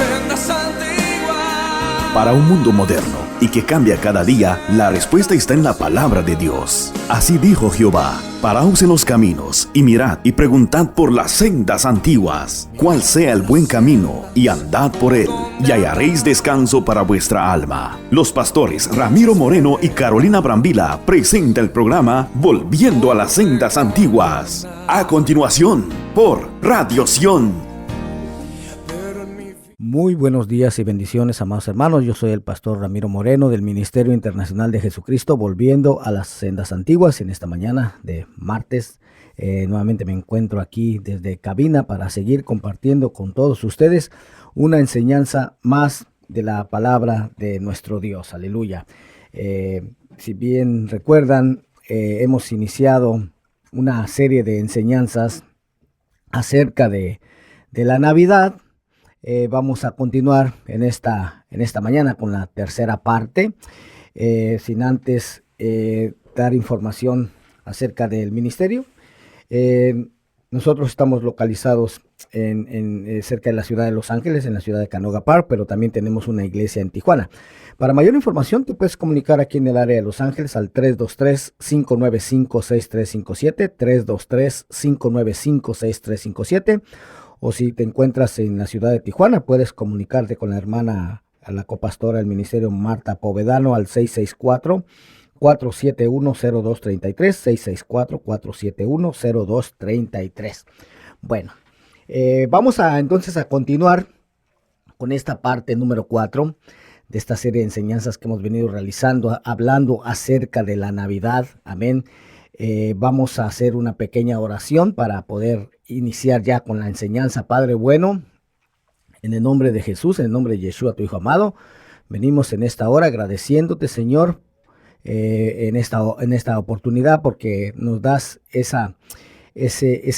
sendas antiguas. Para un mundo moderno y que cambia cada día, la respuesta está en la palabra de Dios. Así dijo Jehová: paraos en los caminos, y mirad y preguntad por las sendas antiguas, cuál sea el buen camino, y andad por él, y hallaréis descanso para vuestra alma. Los pastores Ramiro Moreno y Carolina Brambila presenta el programa Volviendo a las sendas antiguas. A continuación, por Radio Sion. Muy buenos días y bendiciones, amados hermanos. Yo soy el pastor Ramiro Moreno del Ministerio Internacional de Jesucristo, volviendo a las sendas antiguas en esta mañana de martes. Nuevamente me encuentro aquí desde cabina para seguir compartiendo con todos ustedes una enseñanza más de la palabra de nuestro Dios. Aleluya. Si bien recuerdan, hemos iniciado una serie de enseñanzas acerca de la Navidad. Vamos a continuar en esta mañana con la tercera parte, sin antes dar información acerca del ministerio. Nosotros estamos localizados cerca de la ciudad de Los Ángeles, en la ciudad de Canoga Park, pero también tenemos una iglesia en Tijuana. Para mayor información te puedes comunicar aquí en el área de Los Ángeles al 323-595-6357, 323-595-6357. O si te encuentras en la ciudad de Tijuana, puedes comunicarte con la hermana, a la copastora del ministerio Marta Povedano al 664-471-0233, 664-471-0233. Bueno, vamos entonces a continuar con esta parte número 4 de esta serie de enseñanzas que hemos venido realizando, hablando acerca de la Navidad. Amén. Vamos a hacer una pequeña oración para poder iniciar ya con la enseñanza. Padre bueno, en el nombre de Jesús, en el nombre de Yeshua, tu Hijo amado, venimos en esta hora agradeciéndote, Señor, en esta oportunidad, porque nos das esa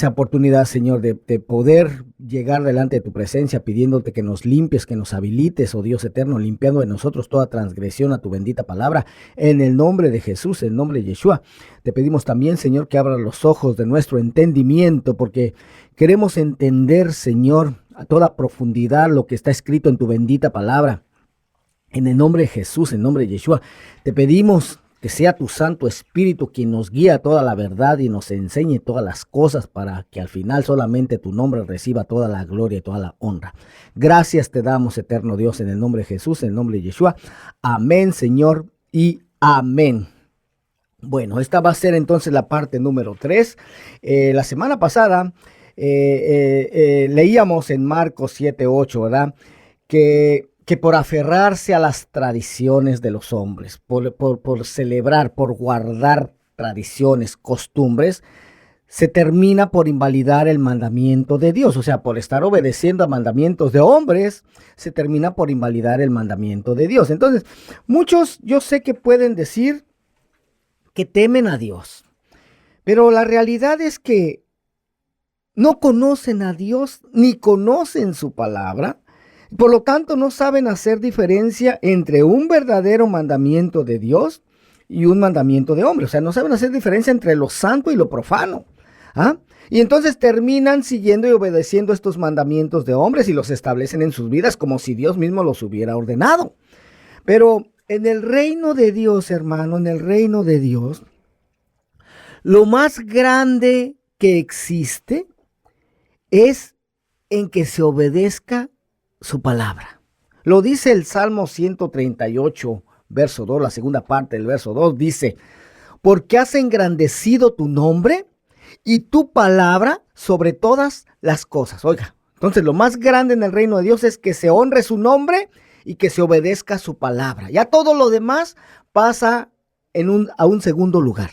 oportunidad, Señor, de poder llegar delante de tu presencia, pidiéndote que nos limpies, que nos habilites, oh Dios eterno, limpiando de nosotros toda transgresión a tu bendita palabra, en el nombre de Jesús, en el nombre de Yeshua. Te pedimos también, Señor, que abras los ojos de nuestro entendimiento, porque queremos entender, Señor, a toda profundidad lo que está escrito en tu bendita palabra. En el nombre de Jesús, en el nombre de Yeshua, te pedimos que sea tu Santo Espíritu quien nos guía a toda la verdad y nos enseñe todas las cosas, para que al final solamente tu nombre reciba toda la gloria y toda la honra. Gracias te damos, eterno Dios, en el nombre de Jesús, en el nombre de Yeshua. Amén, Señor, y amén. Bueno, esta va a ser entonces la parte número 3. La semana pasada leíamos en Marcos 7:8, ¿verdad? Que por aferrarse a las tradiciones de los hombres, por celebrar, por guardar tradiciones, costumbres, se termina por invalidar el mandamiento de Dios. O sea, por estar obedeciendo a mandamientos de hombres, se termina por invalidar el mandamiento de Dios. Entonces, muchos yo sé que pueden decir que temen a Dios, pero la realidad es que no conocen a Dios ni conocen su palabra. Por lo tanto, no saben hacer diferencia entre un verdadero mandamiento de Dios y un mandamiento de hombre. O sea, no saben hacer diferencia entre lo santo y lo profano. Y entonces terminan siguiendo y obedeciendo estos mandamientos de hombres y los establecen en sus vidas como si Dios mismo los hubiera ordenado. Pero en el reino de Dios, hermano, en el reino de Dios, lo más grande que existe es en que se obedezca su palabra. Lo dice el Salmo 138, verso 2, la segunda parte del verso 2, dice: porque has engrandecido tu nombre y tu palabra sobre todas las cosas. Oiga, entonces lo más grande en el reino de Dios es que se honre su nombre y que se obedezca su palabra. Ya todo lo demás pasa a un segundo lugar.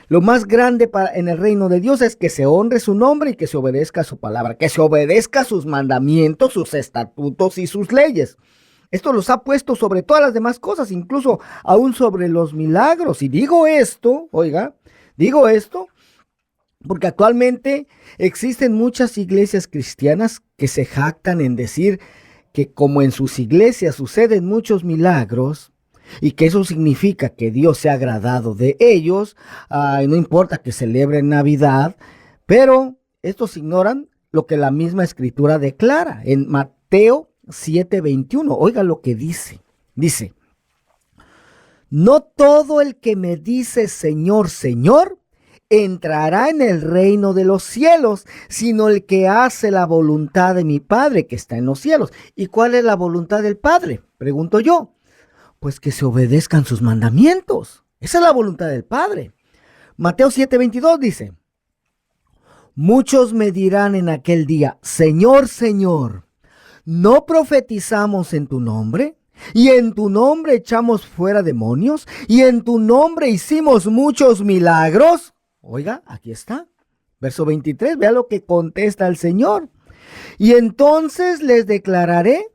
Lo más grande en el reino de Dios es que se honre su nombre y que se obedezca su palabra, que se obedezca sus mandamientos, sus estatutos y sus leyes. Esto los ha puesto sobre todas las demás cosas, incluso aún sobre los milagros. Y digo esto, porque actualmente existen muchas iglesias cristianas que se jactan en decir que como en sus iglesias suceden muchos milagros, y que eso significa que Dios se ha agradado de ellos, no importa que celebren Navidad, pero estos ignoran lo que la misma Escritura declara en Mateo 7:21. Oiga lo que dice. Dice, no todo el que me dice Señor, Señor, entrará en el reino de los cielos, sino el que hace la voluntad de mi Padre que está en los cielos. ¿Y cuál es la voluntad del Padre? Pregunto yo. Pues que se obedezcan sus mandamientos. Esa es la voluntad del Padre. Mateo 7:22 dice, muchos me dirán en aquel día, Señor, Señor, ¿no profetizamos en tu nombre? Y en tu nombre echamos fuera demonios, y en tu nombre hicimos muchos milagros. Oiga, aquí está. Verso 23, vea lo que contesta el Señor. Y entonces les declararé,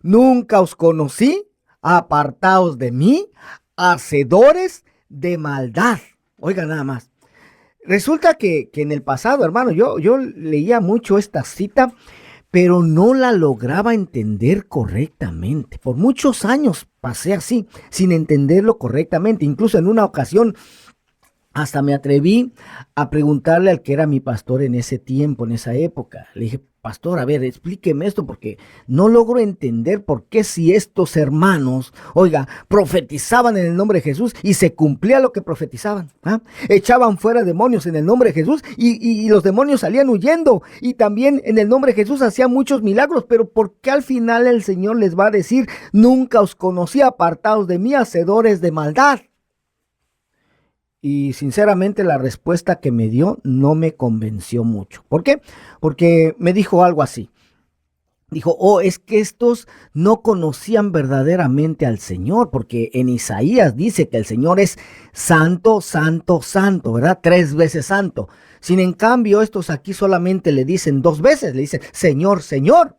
nunca os conocí, apartaos de mí, hacedores de maldad. Oiga nada más. Resulta que en el pasado, hermano, yo leía mucho esta cita, pero no la lograba entender correctamente. Por muchos años pasé así, sin entenderlo correctamente. Incluso en una ocasión hasta me atreví a preguntarle al que era mi pastor en ese tiempo, en esa época. Le dije, pastor, a ver, explíqueme esto porque no logro entender por qué si estos hermanos, oiga, profetizaban en el nombre de Jesús y se cumplía lo que profetizaban. Echaban fuera demonios en el nombre de Jesús y los demonios salían huyendo. Y también en el nombre de Jesús hacían muchos milagros. Pero ¿por qué al final el Señor les va a decir, nunca os conocí, apartados de mí, hacedores de maldad? Y sinceramente la respuesta que me dio no me convenció mucho. ¿Por qué? Porque me dijo algo así. Dijo, es que estos no conocían verdaderamente al Señor, porque en Isaías dice que el Señor es santo, santo, santo, ¿verdad? 3 veces santo. Sin en cambio, estos aquí solamente le dicen 2 veces, le dicen, Señor, Señor.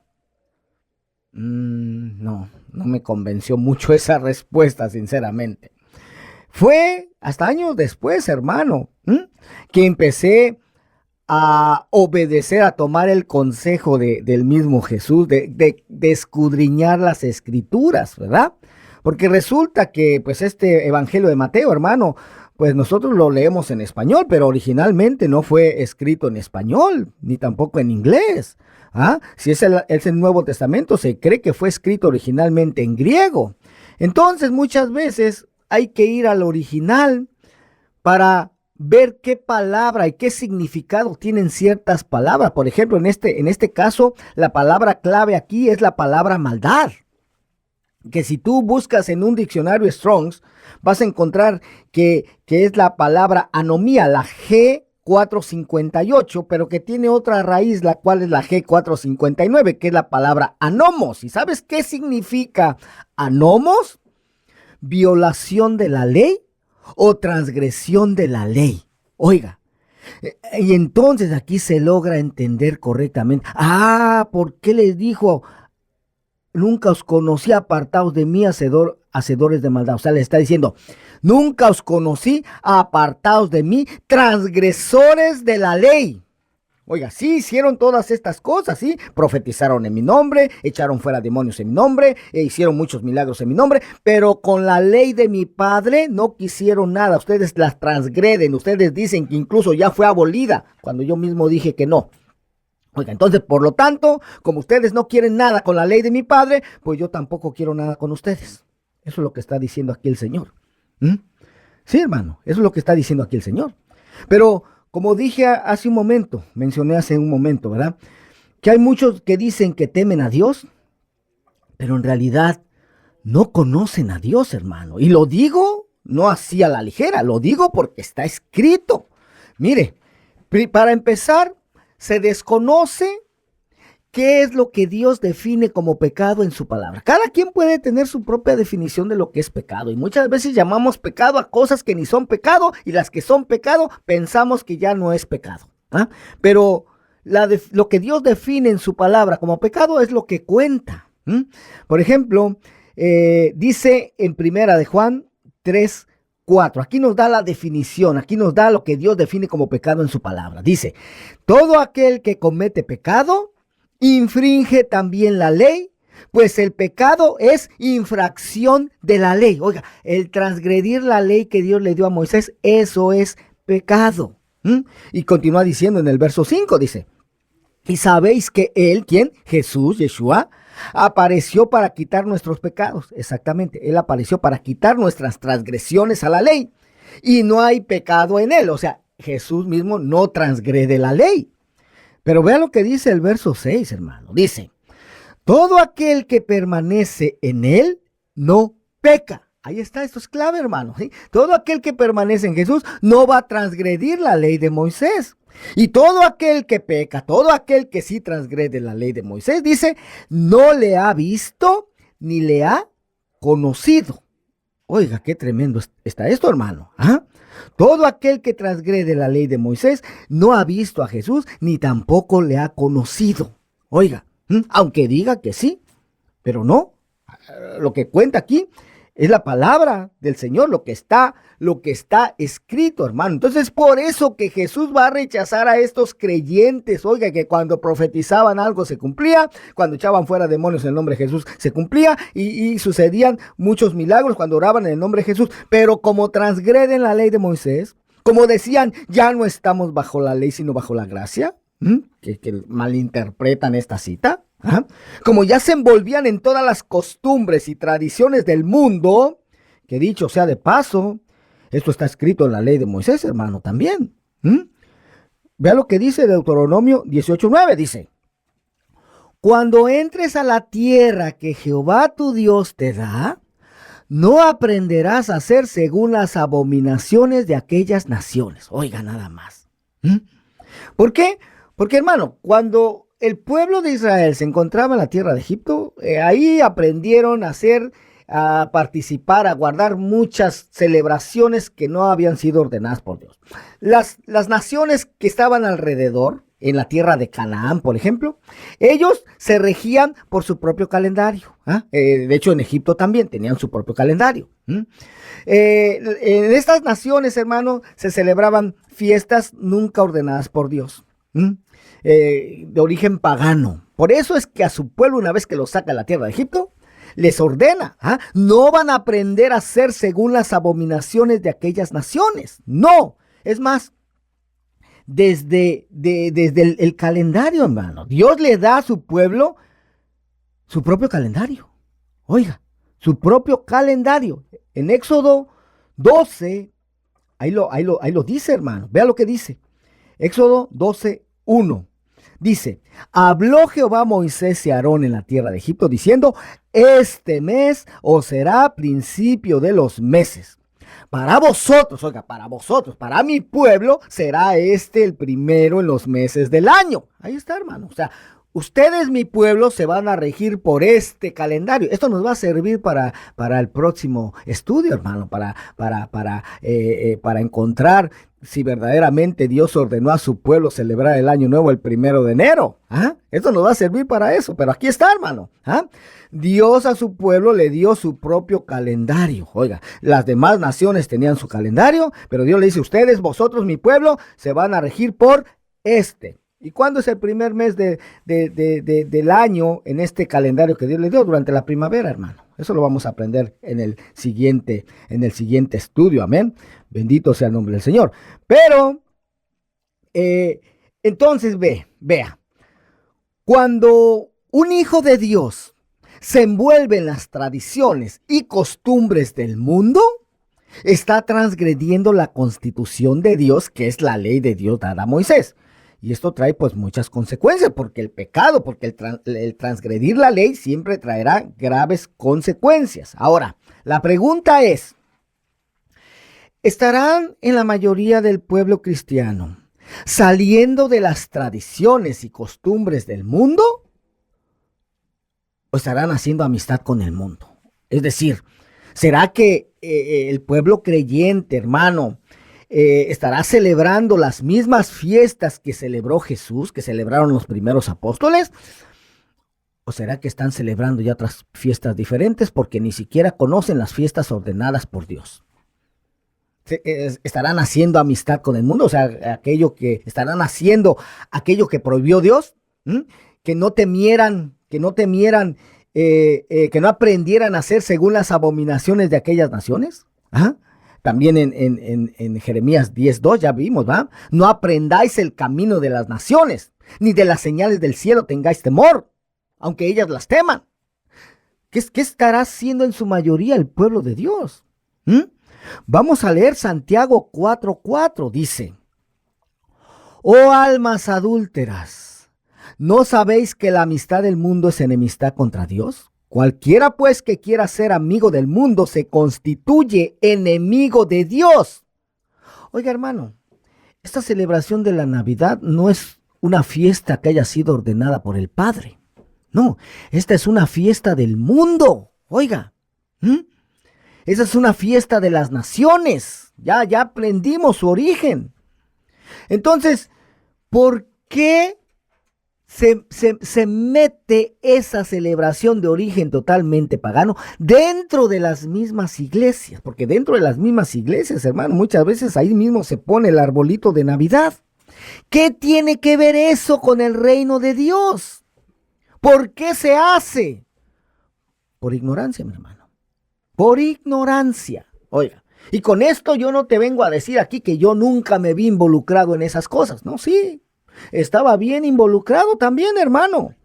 No me convenció mucho esa respuesta, sinceramente. Fue hasta años después, hermano, que empecé a obedecer, a tomar el consejo del mismo Jesús, de escudriñar las escrituras, ¿verdad? Porque resulta que pues este evangelio de Mateo, hermano, pues nosotros lo leemos en español, pero originalmente no fue escrito en español, ni tampoco en inglés. Si es el Nuevo Testamento, se cree que fue escrito originalmente en griego. Entonces, muchas veces hay que ir al original para ver qué palabra y qué significado tienen ciertas palabras. Por ejemplo, en este caso, la palabra clave aquí es la palabra maldad. Que si tú buscas en un diccionario Strong's, vas a encontrar que es la palabra anomía, la G458, pero que tiene otra raíz, la cual es la G459, que es la palabra anomos. ¿Y sabes qué significa anomos? Violación de la ley o transgresión de la ley. Oiga, y entonces aquí se logra entender correctamente. ¿Por qué les dijo, nunca os conocí, apartaos de mí, hacedores de maldad? O sea, le está diciendo, nunca os conocí, apartaos de mí, transgresores de la ley. Oiga, sí hicieron todas estas cosas, sí, profetizaron en mi nombre, echaron fuera demonios en mi nombre, hicieron muchos milagros en mi nombre, pero con la ley de mi Padre no quisieron nada. Ustedes las transgreden, ustedes dicen que incluso ya fue abolida, cuando yo mismo dije que no. Oiga, entonces, por lo tanto, como ustedes no quieren nada con la ley de mi Padre, pues yo tampoco quiero nada con ustedes. Eso es lo que está diciendo aquí el Señor. Sí, hermano, eso es lo que está diciendo aquí el Señor. Pero como dije hace un momento, mencioné hace un momento, ¿verdad? Que hay muchos que dicen que temen a Dios, pero en realidad no conocen a Dios, hermano. Y lo digo no así a la ligera, lo digo porque está escrito. Mire, para empezar, se desconoce qué es lo que Dios define como pecado en su palabra. Cada quien puede tener su propia definición de lo que es pecado. Y muchas veces llamamos pecado a cosas que ni son pecado. Y las que son pecado pensamos que ya no es pecado. Pero lo que Dios define en su palabra como pecado es lo que cuenta. Por ejemplo, dice en 1 de Juan 3:4. Aquí nos da la definición. Aquí nos da lo que Dios define como pecado en su palabra. Dice, todo aquel que comete pecado infringe también la ley, pues el pecado es infracción de la ley. Oiga, el transgredir la ley que Dios le dio a Moisés, eso es pecado. Y continúa diciendo en el verso 5, dice, y sabéis que él, ¿quién? Jesús, Yeshua, Apareció para quitar nuestros pecados. Exactamente. Él apareció para quitar nuestras transgresiones a la ley. Y no hay pecado en él. O sea, Jesús mismo no transgrede la ley. Pero vea lo que dice el verso 6, hermano. Dice, todo aquel que permanece en él no peca. Ahí está, esto es clave, hermano. ¿Sí? Todo aquel que permanece en Jesús no va a transgredir la ley de Moisés. Y todo aquel que peca, todo aquel que sí transgrede la ley de Moisés, dice, no le ha visto ni le ha conocido. Oiga, qué tremendo está esto, hermano. ¿Ah? Todo aquel que transgrede la ley de Moisés no ha visto a Jesús ni tampoco le ha conocido. Oiga, aunque diga que sí, pero no. Lo que cuenta aquí es la palabra del Señor, lo que está escrito, hermano. Entonces, por eso que Jesús va a rechazar a estos creyentes. Oiga, que cuando profetizaban algo se cumplía, cuando echaban fuera demonios en el nombre de Jesús se cumplía y sucedían muchos milagros cuando oraban en el nombre de Jesús. Pero como transgreden la ley de Moisés, como decían, ya no estamos bajo la ley sino bajo la gracia, que malinterpretan esta cita. ¿Ah? Como ya se envolvían en todas las costumbres y tradiciones del mundo, que dicho sea de paso, esto está escrito en la ley de Moisés, hermano, también. Vea lo que dice Deuteronomio 18:9, dice, cuando entres a la tierra que Jehová tu Dios te da, no aprenderás a hacer según las abominaciones de aquellas naciones. Oiga, nada más. ¿Por qué? Porque, hermano, cuando el pueblo de Israel se encontraba en la tierra de Egipto, ahí aprendieron a participar, a guardar muchas celebraciones que no habían sido ordenadas por Dios. Las naciones que estaban alrededor, en la tierra de Canaán, por ejemplo, ellos se regían por su propio calendario. De hecho, en Egipto también tenían su propio calendario. En estas naciones, hermano, se celebraban fiestas nunca ordenadas por Dios. De origen pagano. Por eso es que a su pueblo, una vez que lo saca de la tierra de Egipto, les ordena, no van a aprender a hacer según las abominaciones de aquellas naciones. No, es más, desde el calendario, hermano, Dios le da a su pueblo su propio calendario. Oiga, su propio calendario. En Éxodo 12, ahí lo dice, hermano. Vea lo que dice. Éxodo 12:1. Dice, habló Jehová a Moisés y a Aarón en la tierra de Egipto, diciendo, este mes os será principio de los meses. Para vosotros, oiga, para mi pueblo, será este el primero en los meses del año. Ahí está, hermano. O sea, ustedes, mi pueblo, se van a regir por este calendario. Esto nos va a servir para el próximo estudio, hermano, para encontrar si verdaderamente Dios ordenó a su pueblo celebrar el año nuevo el 1 de enero. Esto nos va a servir para eso, pero aquí está, hermano. Dios a su pueblo le dio su propio calendario. Oiga, las demás naciones tenían su calendario, pero Dios le dice, ustedes, vosotros, mi pueblo, se van a regir por este. ¿Y cuándo es el primer mes del año en este calendario que Dios le dio? Durante la primavera, hermano. Eso lo vamos a aprender en el siguiente estudio. Amén. Bendito sea el nombre del Señor. Pero, entonces vea. Cuando un hijo de Dios se envuelve en las tradiciones y costumbres del mundo, está transgrediendo la constitución de Dios, que es la ley de Dios dada a Moisés. Y esto trae pues muchas consecuencias, porque el pecado, porque el transgredir la ley siempre traerá graves consecuencias. Ahora, la pregunta es, ¿estarán en la mayoría del pueblo cristiano saliendo de las tradiciones y costumbres del mundo? ¿O estarán haciendo amistad con el mundo? Es decir, ¿será que el pueblo creyente, hermano, estará celebrando las mismas fiestas que celebró Jesús, que celebraron los primeros apóstoles? ¿O será que están celebrando ya otras fiestas diferentes porque ni siquiera conocen las fiestas ordenadas por Dios? ¿Estarán haciendo amistad con el mundo? O sea, estarán haciendo aquello que prohibió Dios, que no temieran, que no aprendieran a hacer según las abominaciones de aquellas naciones. También en Jeremías 10:2 ya vimos, ¿va? No aprendáis el camino de las naciones, ni de las señales del cielo tengáis temor, aunque ellas las teman. ¿Qué estará haciendo en su mayoría el pueblo de Dios? Vamos a leer Santiago 4:4, dice: Oh almas adúlteras, ¿no sabéis que la amistad del mundo es enemistad contra Dios? Cualquiera pues que quiera ser amigo del mundo se constituye enemigo de Dios. Oiga, hermano, esta celebración de la Navidad no es una fiesta que haya sido ordenada por el Padre. No, esta es una fiesta del mundo. Oiga, esa es una fiesta de las naciones. Ya aprendimos su origen. Entonces, ¿por qué se mete esa celebración de origen totalmente pagano dentro de las mismas iglesias? Porque dentro de las mismas iglesias, hermano, muchas veces ahí mismo se pone el arbolito de Navidad. ¿Qué tiene que ver eso con el reino de Dios? ¿Por qué se hace? Por ignorancia, mi hermano. Por ignorancia. Oiga, y con esto yo no te vengo a decir aquí que yo nunca me vi involucrado en esas cosas. No, sí, estaba bien involucrado también, hermano.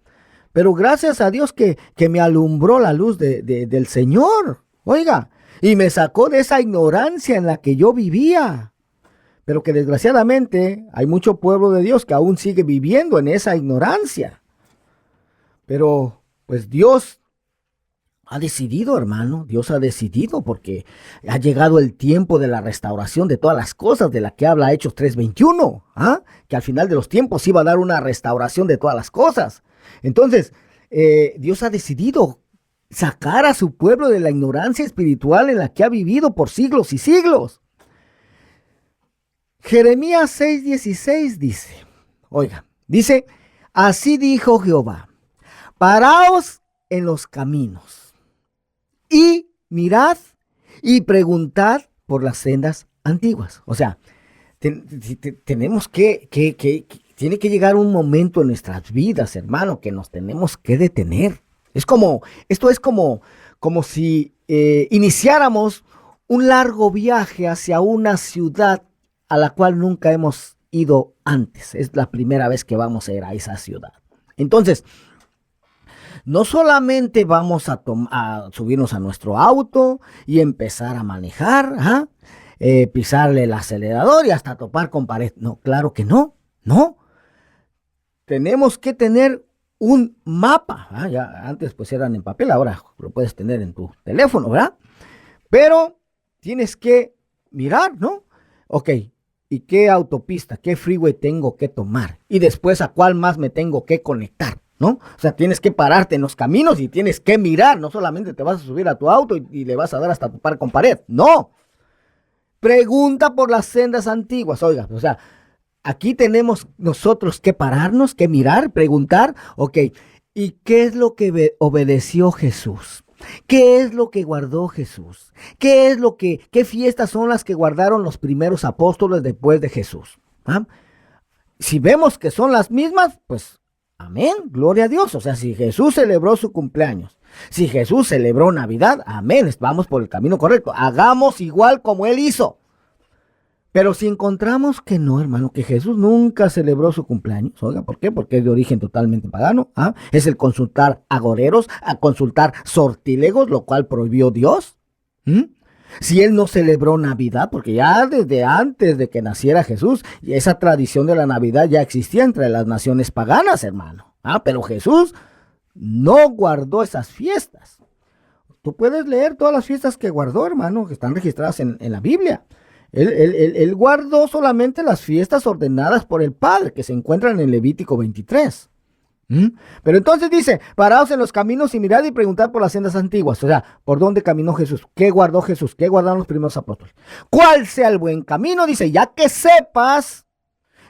Pero gracias a Dios que me alumbró la luz del Señor. Oiga, y me sacó de esa ignorancia en la que yo vivía. Pero que desgraciadamente hay mucho pueblo de Dios que aún sigue viviendo en esa ignorancia. Pero pues Dios ha decidido, hermano, Dios ha decidido, porque ha llegado el tiempo de la restauración de todas las cosas de la que habla Hechos 3:21, que al final de los tiempos iba a dar una restauración de todas las cosas. Entonces, Dios ha decidido sacar a su pueblo de la ignorancia espiritual en la que ha vivido por siglos y siglos. Jeremías 6:16 dice, oiga, dice: así dijo Jehová, paraos en los caminos y mirad y preguntad por las sendas antiguas. O sea, tenemos tiene que llegar un momento en nuestras vidas, hermano, que nos tenemos que detener. Esto es como si iniciáramos un largo viaje hacia una ciudad a la cual nunca hemos ido antes. Es la primera vez que vamos a ir a esa ciudad. Entonces, no solamente vamos a subirnos a nuestro auto y empezar a manejar, pisarle el acelerador y hasta topar con pared. No, claro que no. Tenemos que tener un mapa. Ya antes pues eran en papel, ahora lo puedes tener en tu teléfono, ¿verdad? Pero tienes que mirar, ¿no? Ok, ¿y qué autopista, qué freeway tengo que tomar? Y después a cuál más me tengo que conectar, ¿no? O sea, tienes que pararte en los caminos y tienes que mirar. No solamente te vas a subir a tu auto y le vas a dar hasta topar con pared. No. Pregunta por las sendas antiguas. Oiga, o sea, aquí tenemos nosotros que pararnos, que mirar, preguntar. Ok, ¿y qué es lo que obedeció Jesús? ¿Qué es lo que guardó Jesús? ¿Qué fiestas son las que guardaron los primeros apóstoles después de Jesús? Si vemos que son las mismas, pues amén, gloria a Dios. O sea, si Jesús celebró su cumpleaños, si Jesús celebró Navidad, amén, vamos por el camino correcto. Hagamos igual como Él hizo. Pero si encontramos que no, hermano, que Jesús nunca celebró su cumpleaños, oiga, ¿por qué? Porque es de origen totalmente pagano. Es el consultar agoreros, a consultar sortílegos, lo cual prohibió Dios. Si Él no celebró Navidad, porque ya desde antes de que naciera Jesús, esa tradición de la Navidad ya existía entre las naciones paganas, hermano. Pero Jesús no guardó esas fiestas. Tú puedes leer todas las fiestas que guardó, hermano, que están registradas en la Biblia. Él guardó solamente las fiestas ordenadas por el Padre, que se encuentran en Levítico 23. Pero entonces dice: paraos en los caminos y mirad y preguntad por las sendas antiguas. O sea, ¿por dónde caminó Jesús? ¿Qué guardó Jesús? ¿Qué guardaron los primeros apóstoles? ¿Cuál sea el buen camino? Dice, ya que sepas,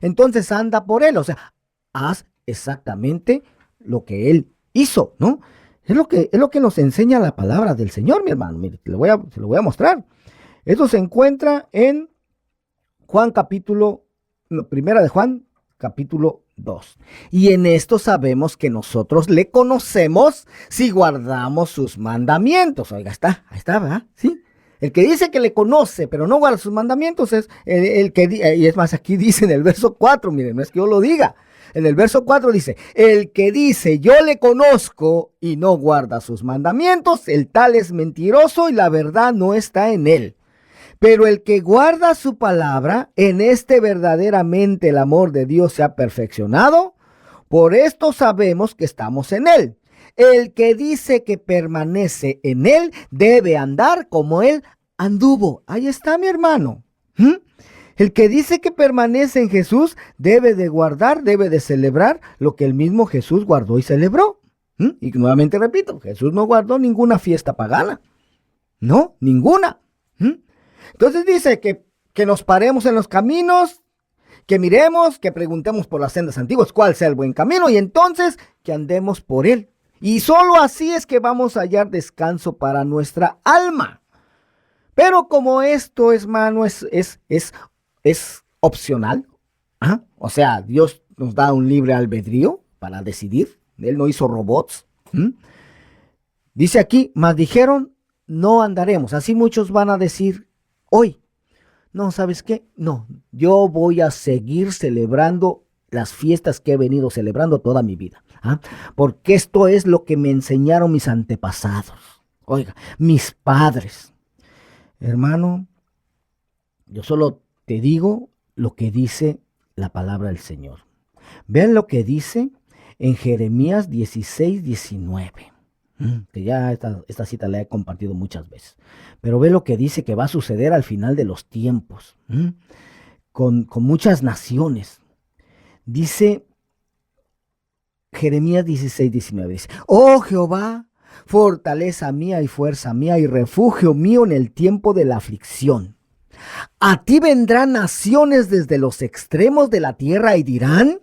entonces anda por él. O sea, haz exactamente lo que él hizo, ¿no? Es lo que nos enseña la palabra del Señor, mi hermano. Mire, se lo voy a mostrar. Esto se encuentra en Primera de Juan, capítulo 2. Y en esto sabemos que nosotros le conocemos si guardamos sus mandamientos. Oiga, ahí está, ¿verdad? ¿Sí? El que dice que le conoce, pero no guarda sus mandamientos es el que, y es más, aquí dice en el verso 4, miren, no es que yo lo diga. En el verso 4 dice, el que dice yo le conozco y no guarda sus mandamientos, el tal es mentiroso y la verdad no está en él. Pero el que guarda su palabra, en este verdaderamente el amor de Dios se ha perfeccionado. Por esto sabemos que estamos en él. El que dice que permanece en él debe andar como él anduvo. Ahí está, mi hermano. El que dice que permanece en Jesús debe de guardar, debe de celebrar lo que el mismo Jesús guardó y celebró. Y nuevamente repito, Jesús no guardó ninguna fiesta pagana. No, ninguna. Entonces dice que nos paremos en los caminos, que miremos, que preguntemos por las sendas antiguas cuál sea el buen camino y entonces que andemos por él. Y solo así es que vamos a hallar descanso para nuestra alma. Pero como esto, hermano, es opcional, o sea, Dios nos da un libre albedrío para decidir. Él no hizo robots. Dice aquí, mas dijeron, no andaremos. Así muchos van a decir hoy. No, ¿sabes qué? No, yo voy a seguir celebrando las fiestas que he venido celebrando toda mi vida. Porque esto es lo que me enseñaron mis antepasados. Oiga, mis padres. Hermano, yo solo te digo lo que dice la palabra del Señor. Vean lo que dice en Jeremías 16:19. Que ya esta cita la he compartido muchas veces. Pero ve lo que dice que va a suceder al final de los tiempos. Con muchas naciones. Dice Jeremías 16:19. Dice, oh Jehová, fortaleza mía y fuerza mía y refugio mío en el tiempo de la aflicción. A ti vendrán naciones desde los extremos de la tierra y dirán,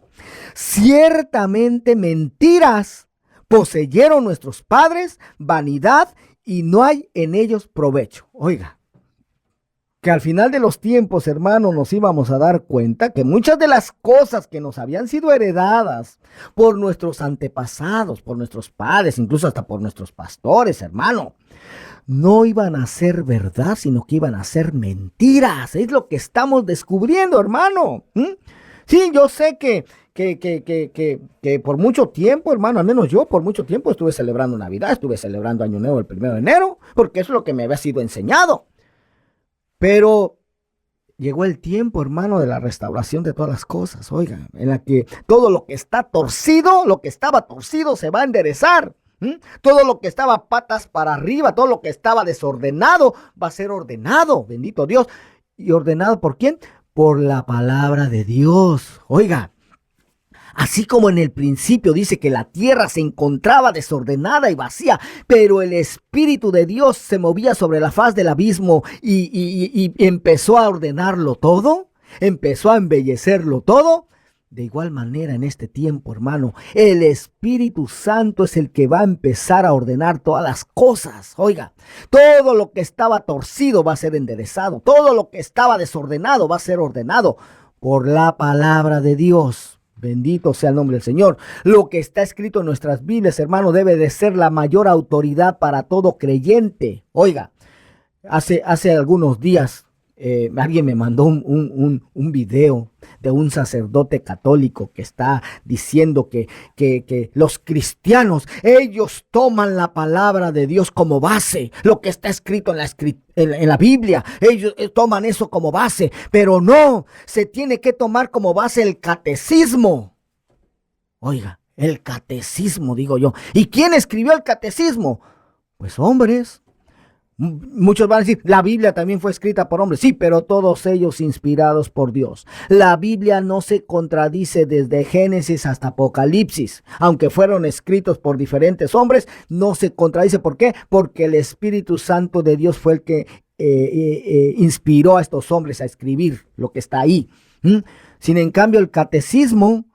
ciertamente mentiras poseyeron nuestros padres, vanidad, y no hay en ellos provecho. Oiga, que al final de los tiempos, hermano, nos íbamos a dar cuenta que muchas de las cosas que nos habían sido heredadas por nuestros antepasados, por nuestros padres, incluso hasta por nuestros pastores, hermano, no iban a ser verdad, sino que iban a ser mentiras. Es lo que estamos descubriendo, hermano. Sí, yo sé que por mucho tiempo, hermano, al menos yo por mucho tiempo estuve celebrando Navidad, estuve celebrando Año Nuevo el 1 de enero, porque eso es lo que me había sido enseñado. Pero llegó el tiempo, hermano, de la restauración de todas las cosas, oiga, en la que todo lo que está torcido, lo que estaba torcido se va a enderezar. Todo lo que estaba patas para arriba, todo lo que estaba desordenado, va a ser ordenado, bendito Dios. ¿Y ordenado por quién? Por la palabra de Dios. Oiga, así como en el principio dice que la tierra se encontraba desordenada y vacía, pero el Espíritu de Dios se movía sobre la faz del abismo y empezó a ordenarlo todo, empezó a embellecerlo todo. De igual manera en este tiempo, hermano, el Espíritu Santo es el que va a empezar a ordenar todas las cosas. Oiga, todo lo que estaba torcido va a ser enderezado, todo lo que estaba desordenado va a ser ordenado por la palabra de Dios. Bendito sea el nombre del Señor. Lo que está escrito en nuestras Biblias, hermano, debe de ser la mayor autoridad para todo creyente. Oiga, hace algunos días alguien me mandó un video de un sacerdote católico que está diciendo que los cristianos, ellos toman la palabra de Dios como base, lo que está escrito en la Biblia, ellos toman eso como base, pero no, se tiene que tomar como base el catecismo. Oiga, el catecismo, digo yo. ¿Y quién escribió el catecismo? Pues hombres. Muchos van a decir, la Biblia también fue escrita por hombres. Sí, pero todos ellos inspirados por Dios. La Biblia no se contradice desde Génesis hasta Apocalipsis. Aunque fueron escritos por diferentes hombres, no se contradice. ¿Por qué? Porque el Espíritu Santo de Dios fue el que inspiró a estos hombres a escribir lo que está ahí. Sin en cambio, el catecismo,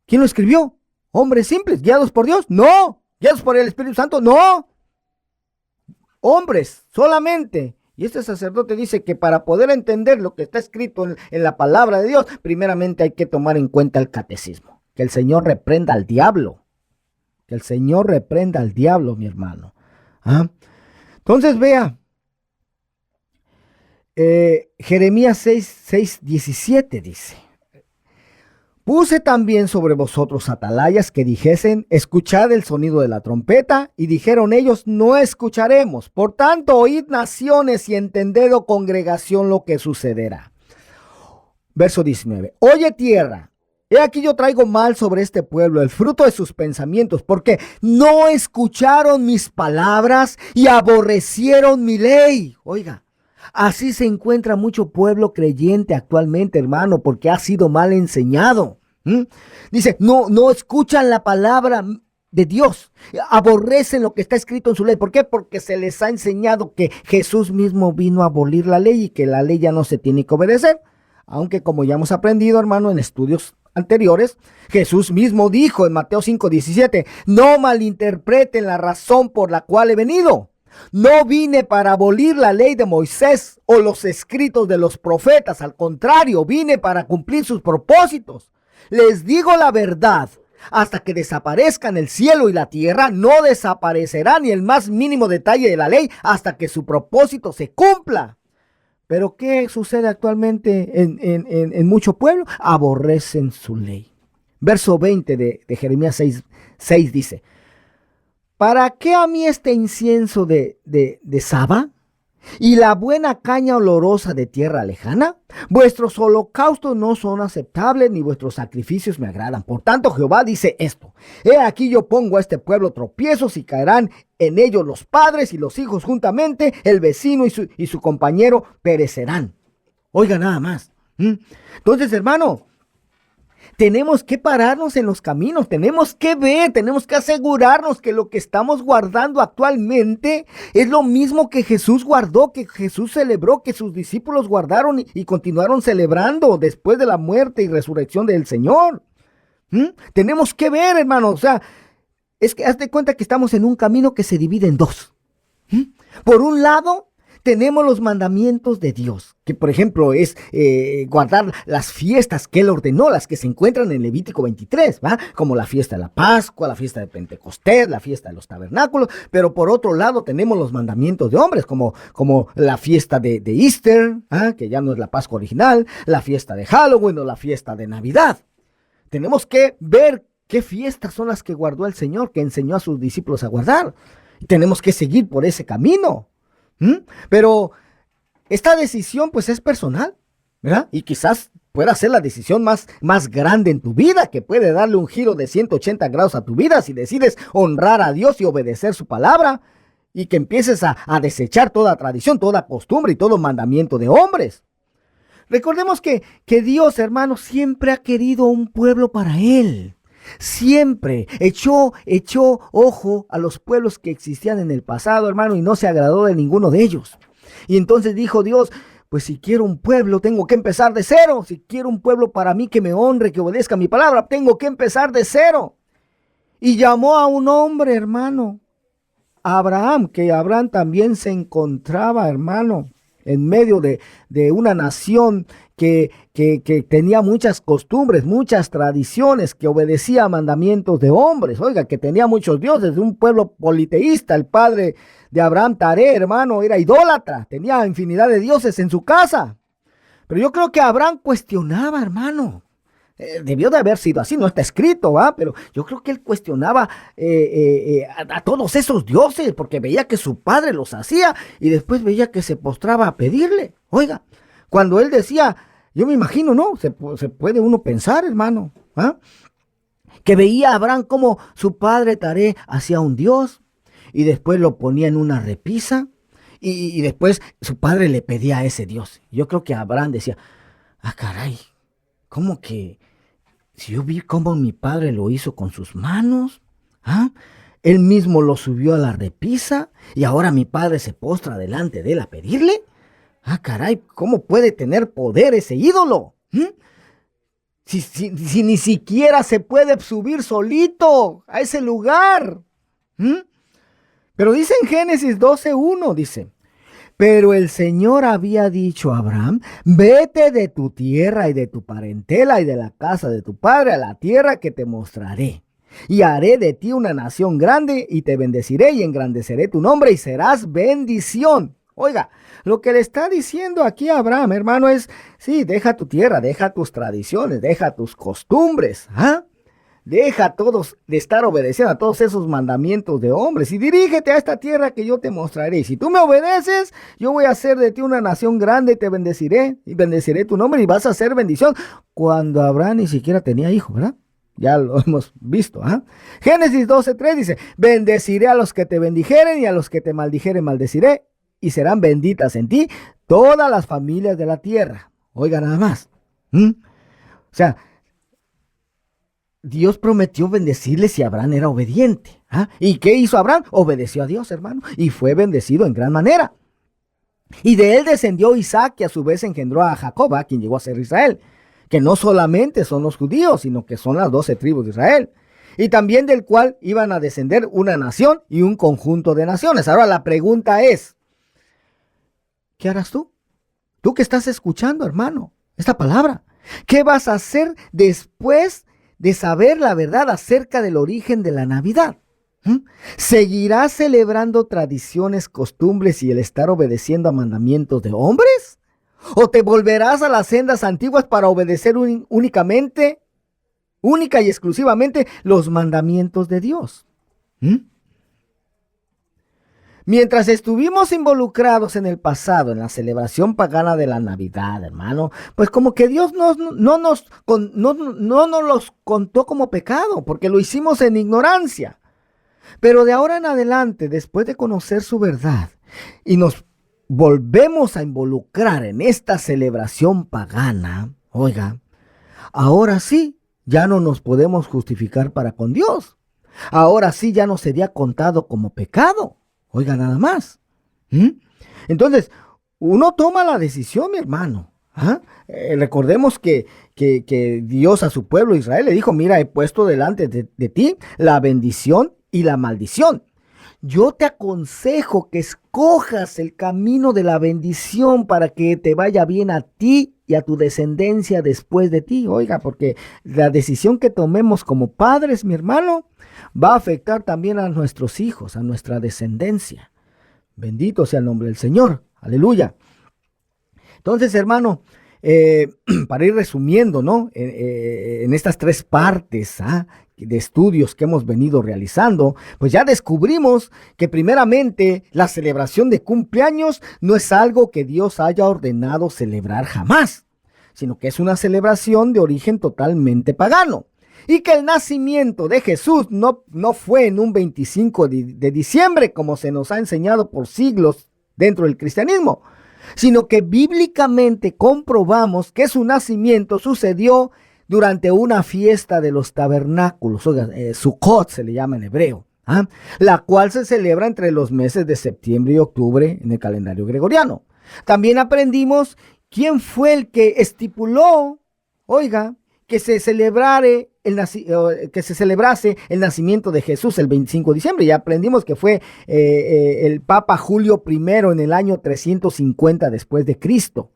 ¿quién lo escribió? ¿Hombres simples, guiados por Dios? No. ¿Guiados por el Espíritu Santo? No. Hombres solamente. Y este sacerdote dice que para poder entender lo que está escrito en la palabra de Dios, primeramente hay que tomar en cuenta el catecismo. Que el Señor reprenda al diablo. Que el Señor reprenda al diablo, mi hermano. Entonces vea. Jeremías 6:17 dice. Puse también sobre vosotros atalayas que dijesen, escuchad el sonido de la trompeta, y dijeron ellos, no escucharemos. Por tanto, oíd naciones y entended, oh congregación, lo que sucederá. Verso 19. Oye tierra, he aquí yo traigo mal sobre este pueblo, el fruto de sus pensamientos, porque no escucharon mis palabras y aborrecieron mi ley. Oiga, así se encuentra mucho pueblo creyente actualmente, hermano, porque ha sido mal enseñado. Dice, no escuchan la palabra de Dios, aborrecen lo que está escrito en su ley. ¿Por qué? Porque se les ha enseñado que Jesús mismo vino a abolir la ley y que la ley ya no se tiene que obedecer. Aunque como ya hemos aprendido, hermano, en estudios anteriores, Jesús mismo dijo en Mateo 5:17, no malinterpreten la razón por la cual he venido. No vine para abolir la ley de Moisés o los escritos de los profetas. Al contrario, vine para cumplir sus propósitos. Les digo la verdad, hasta que desaparezcan el cielo y la tierra, no desaparecerá ni el más mínimo detalle de la ley hasta que su propósito se cumpla. Pero ¿qué sucede actualmente en mucho pueblo? Aborrecen su ley. Verso 20 de Jeremías 6 dice, ¿para qué a mí este incienso de Saba y la buena caña olorosa de tierra lejana? Vuestros holocaustos no son aceptables, ni vuestros sacrificios me agradan. Por tanto, Jehová dice esto, he aquí yo pongo a este pueblo tropiezos y caerán en ellos los padres y los hijos juntamente, el vecino y su compañero perecerán. Oiga nada más. Entonces, hermano, tenemos que pararnos en los caminos, tenemos que ver, tenemos que asegurarnos que lo que estamos guardando actualmente es lo mismo que Jesús guardó, que Jesús celebró, que sus discípulos guardaron y continuaron celebrando después de la muerte y resurrección del Señor. Tenemos que ver, hermano, o sea, es que hazte cuenta que estamos en un camino que se divide en dos. Por un lado, tenemos los mandamientos de Dios, que por ejemplo es guardar las fiestas que Él ordenó, las que se encuentran en Levítico 23, ¿va? Como la fiesta de la Pascua, la fiesta de Pentecostés, la fiesta de los tabernáculos. Pero por otro lado tenemos los mandamientos de hombres, como la fiesta de Easter, que ya no es la Pascua original, la fiesta de Halloween o la fiesta de Navidad. Tenemos que ver qué fiestas son las que guardó el Señor, que enseñó a sus discípulos a guardar. Tenemos que seguir por ese camino. Pero esta decisión pues es personal, ¿verdad? Y quizás pueda ser la decisión más grande en tu vida, que puede darle un giro de 180 grados a tu vida si decides honrar a Dios y obedecer su palabra, y que empieces a desechar toda tradición, toda costumbre y todo mandamiento de hombres. Recordemos que Dios, hermano, siempre ha querido un pueblo para Él. Siempre echó ojo a los pueblos que existían en el pasado, hermano, y no se agradó de ninguno de ellos. Y entonces dijo Dios, pues si quiero un pueblo, tengo que empezar de cero. Si quiero un pueblo para mí que me honre, que obedezca mi palabra, tengo que empezar de cero. Y llamó a un hombre, hermano, Abraham, que Abraham también se encontraba, hermano, en medio de una nación que tenía muchas costumbres, muchas tradiciones, que obedecía a mandamientos de hombres. Oiga, que tenía muchos dioses, un pueblo politeísta. El padre de Abraham, Taré, hermano, era idólatra, tenía infinidad de dioses en su casa. Pero yo creo que Abraham cuestionaba, hermano. Debió de haber sido así, no está escrito, ¿va? Pero yo creo que él cuestionaba a todos esos dioses, porque veía que su padre los hacía y después veía que se postraba a pedirle. Oiga, cuando él decía, yo me imagino, ¿no? Se puede uno pensar, hermano, que veía a Abraham como su padre Taré hacía un dios y después lo ponía en una repisa y después su padre le pedía a ese dios. Yo creo que Abraham decía, caray, ¿cómo que? Si yo vi cómo mi padre lo hizo con sus manos, él mismo lo subió a la repisa y ahora mi padre se postra delante de él a pedirle. Caray, ¿cómo puede tener poder ese ídolo? Si ni siquiera se puede subir solito a ese lugar. Pero dice en Génesis 12:1, dice, pero el Señor había dicho a Abraham, vete de tu tierra y de tu parentela y de la casa de tu padre a la tierra que te mostraré. Y haré de ti una nación grande y te bendeciré y engrandeceré tu nombre y serás bendición. Oiga, lo que le está diciendo aquí a Abraham, hermano, es, sí, deja tu tierra, deja tus tradiciones, deja tus costumbres, ¿ah? Deja todos de estar obedeciendo a todos esos mandamientos de hombres y dirígete a esta tierra que yo te mostraré. Si tú me obedeces, yo voy a hacer de ti una nación grande, te bendeciré y bendeciré tu nombre y vas a hacer bendición. Cuando Abraham ni siquiera tenía hijo, ¿verdad? Ya lo hemos visto, ¿ah? Génesis 12:3 dice, bendeciré a los que te bendijeren y a los que te maldijeren maldeciré y serán benditas en ti todas las familias de la tierra. Oiga nada más. O sea, Dios prometió bendecirle si Abraham era obediente. ¿Ah? ¿Y qué hizo Abraham? Obedeció a Dios, hermano, y fue bendecido en gran manera. Y de él descendió Isaac, que a su vez engendró a Jacob, quien llegó a ser Israel, que no solamente son los judíos, sino que son las 12 tribus de Israel, y también del cual iban a descender una nación y un conjunto de naciones. Ahora la pregunta es, ¿qué harás tú? Tú que estás escuchando, hermano, esta palabra. ¿Qué vas a hacer después de saber la verdad acerca del origen de la Navidad? ¿Seguirás celebrando tradiciones, costumbres y el estar obedeciendo a mandamientos de hombres? ¿O te volverás a las sendas antiguas para obedecer única y exclusivamente los mandamientos de Dios? Mientras estuvimos involucrados en el pasado, en la celebración pagana de la Navidad, hermano, pues como que Dios no nos los contó como pecado, porque lo hicimos en ignorancia. Pero de ahora en adelante, después de conocer su verdad, y nos volvemos a involucrar en esta celebración pagana, oiga, ahora sí, ya no nos podemos justificar para con Dios. Ahora sí ya no sería contado como pecado. Oiga, nada más. Entonces, uno toma la decisión, mi hermano. Recordemos que Dios a su pueblo Israel le dijo, mira, he puesto delante de ti la bendición y la maldición. Yo te aconsejo que escojas el camino de la bendición para que te vaya bien a ti y a tu descendencia después de ti. Oiga, porque la decisión que tomemos como padres, mi hermano, va a afectar también a nuestros hijos, a nuestra descendencia. Bendito sea el nombre del Señor. Aleluya. Entonces, hermano, para ir resumiendo, ¿no? En estas tres partes de estudios que hemos venido realizando, pues ya descubrimos que primeramente la celebración de cumpleaños no es algo que Dios haya ordenado celebrar jamás, sino que es una celebración de origen totalmente pagano. Y que el nacimiento de Jesús no fue en un 25 de diciembre, como se nos ha enseñado por siglos dentro del cristianismo, sino que bíblicamente comprobamos que su nacimiento sucedió durante una fiesta de los tabernáculos, Sukkot se le llama en hebreo, la cual se celebra entre los meses de septiembre y octubre en el calendario gregoriano. También aprendimos quién fue el que estipuló, oiga, que se celebrase el nacimiento de Jesús el 25 de diciembre. Ya aprendimos que fue el Papa Julio I en el año 350 después de Cristo.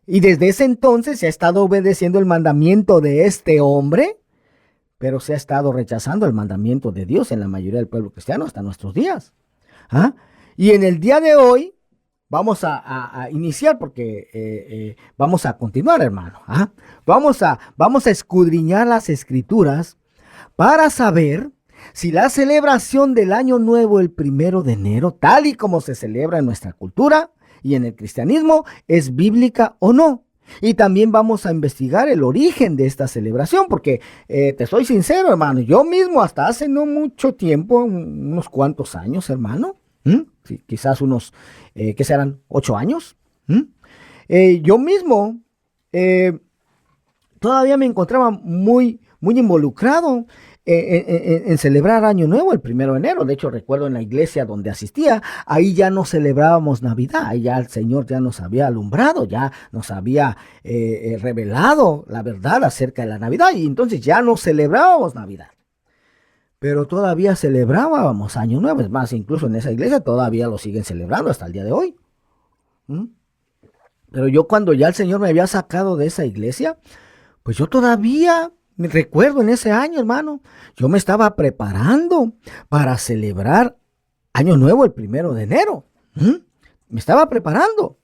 Y desde ese entonces se ha estado obedeciendo el mandamiento de este hombre, pero se ha estado rechazando el mandamiento de Dios en la mayoría del pueblo cristiano hasta nuestros días. Y en el día de hoy vamos a iniciar porque vamos a continuar, hermano. Vamos a escudriñar las escrituras para saber si la celebración del Año Nuevo el 1 de enero, tal y como se celebra en nuestra cultura y en el cristianismo, es bíblica o no. Y también vamos a investigar el origen de esta celebración, porque te soy sincero, hermano, yo mismo hasta hace no mucho tiempo, unos cuantos años, hermano, sí, quizás unos, ¿qué serán? 8 años. Yo mismo todavía me encontraba muy involucrado en celebrar Año Nuevo el 1 de enero. De hecho, recuerdo en la iglesia donde asistía, ahí ya no celebrábamos Navidad, ahí ya el Señor ya nos había alumbrado, ya nos había revelado la verdad acerca de la Navidad, y entonces ya no celebrábamos Navidad. Pero todavía celebrábamos Año Nuevo. Es más, incluso en esa iglesia todavía lo siguen celebrando hasta el día de hoy. Pero yo, cuando ya el Señor me había sacado de esa iglesia, pues yo todavía me recuerdo en ese año, hermano, yo me estaba preparando para celebrar Año Nuevo el 1 de enero. Me estaba preparando.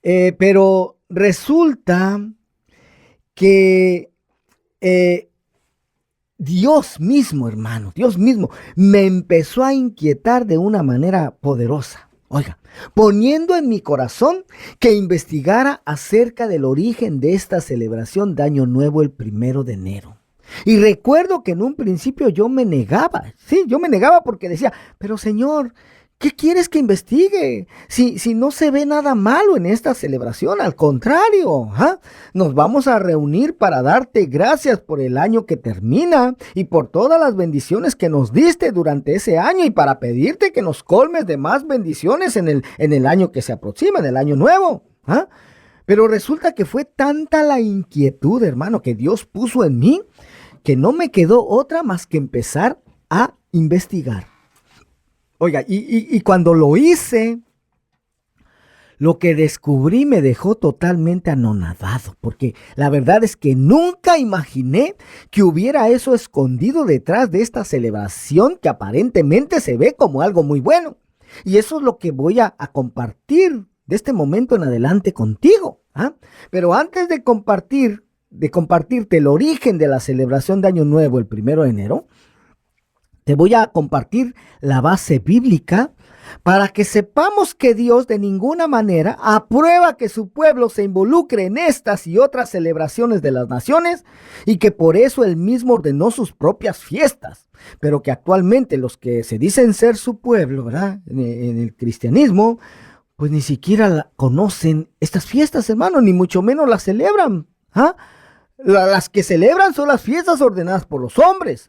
Pero resulta que Dios mismo, hermano, Dios mismo me empezó a inquietar de una manera poderosa. Oiga, poniendo en mi corazón que investigara acerca del origen de esta celebración de Año Nuevo el 1 de enero. Y recuerdo que en un principio yo me negaba, yo me negaba porque decía, pero Señor, ¿qué quieres que investigue? Si no se ve nada malo en esta celebración, al contrario, nos vamos a reunir para darte gracias por el año que termina y por todas las bendiciones que nos diste durante ese año y para pedirte que nos colmes de más bendiciones en el año que se aproxima, en el año nuevo. Pero resulta que fue tanta la inquietud, hermano, que Dios puso en mí, que no me quedó otra más que empezar a investigar. Oiga, y cuando lo hice, lo que descubrí me dejó totalmente anonadado, porque la verdad es que nunca imaginé que hubiera eso escondido detrás de esta celebración que aparentemente se ve como algo muy bueno. Y eso es lo que voy a compartir de este momento en adelante contigo. Pero antes de compartirte el origen de la celebración de Año Nuevo el 1 de enero, te voy a compartir la base bíblica para que sepamos que Dios de ninguna manera aprueba que su pueblo se involucre en estas y otras celebraciones de las naciones y que por eso él mismo ordenó sus propias fiestas, pero que actualmente los que se dicen ser su pueblo, ¿verdad? En el cristianismo, pues ni siquiera conocen estas fiestas, hermano, ni mucho menos las celebran. Las que celebran son las fiestas ordenadas por los hombres,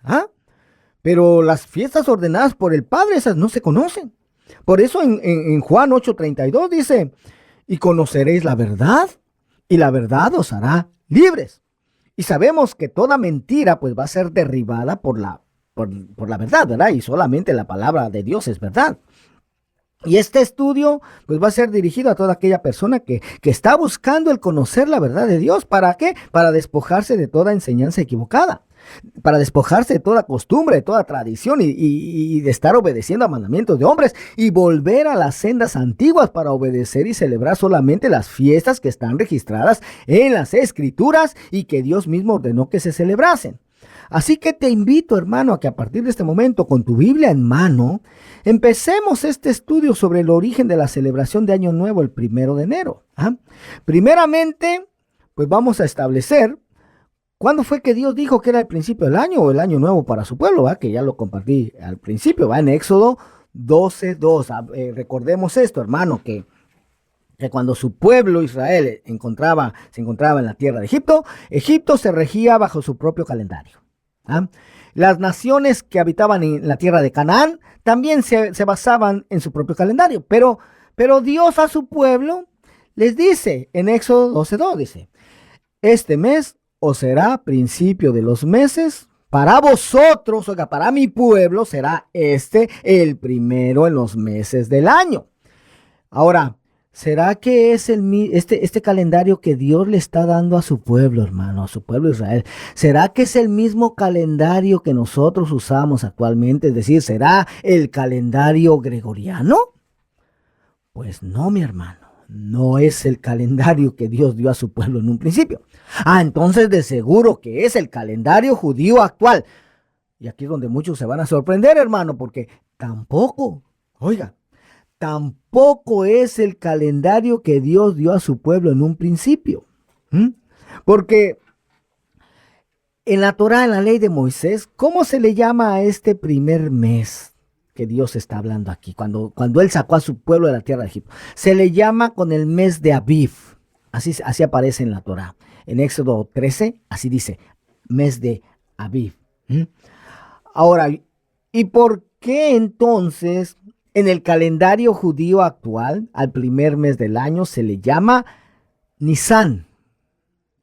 pero las fiestas ordenadas por el Padre, esas no se conocen. Por eso en Juan 8:32 dice, y conoceréis la verdad, y la verdad os hará libres. Y sabemos que toda mentira pues va a ser derribada por la verdad, ¿verdad? Y solamente la palabra de Dios es verdad. Y este estudio pues va a ser dirigido a toda aquella persona que está buscando el conocer la verdad de Dios. ¿Para qué? Para despojarse de toda enseñanza equivocada. Para despojarse de toda costumbre, de toda tradición y de estar obedeciendo a mandamientos de hombres y volver a las sendas antiguas para obedecer y celebrar solamente las fiestas que están registradas en las Escrituras y que Dios mismo ordenó que se celebrasen. Así que te invito, hermano, a que a partir de este momento, con tu Biblia en mano, empecemos este estudio sobre el origen de la celebración de Año Nuevo el 1 de enero. Primeramente, pues vamos a establecer ¿cuándo fue que Dios dijo que era el principio del año o el año nuevo para su pueblo? Que ya lo compartí al principio, en Éxodo 12:2. Recordemos esto, hermano, que cuando su pueblo Israel se encontraba en la tierra de Egipto, Egipto se regía bajo su propio calendario. Las naciones que habitaban en la tierra de Canaán también se basaban en su propio calendario, pero Dios a su pueblo les dice en Éxodo 12:2, dice, este mes o será principio de los meses, para vosotros, oiga, para mi pueblo será el primero en los meses del año. Ahora, ¿será que es este calendario que Dios le está dando a su pueblo, hermano, a su pueblo Israel? ¿Será que es el mismo calendario que nosotros usamos actualmente? Es decir, ¿será el calendario gregoriano? Pues no, mi hermano. No es el calendario que Dios dio a su pueblo en un principio. Entonces de seguro que es el calendario judío actual. Y aquí es donde muchos se van a sorprender, hermano, porque tampoco es el calendario que Dios dio a su pueblo en un principio. Porque en la Torá, en la ley de Moisés, ¿cómo se le llama a este primer mes que Dios está hablando aquí? Cuando él sacó a su pueblo de la tierra de Egipto. Se le llama con el mes de Aviv. Así aparece en la Torá. En Éxodo 13, así dice, mes de Aviv. Ahora, ¿y por qué entonces en el calendario judío actual, al primer mes del año, se le llama Nisan?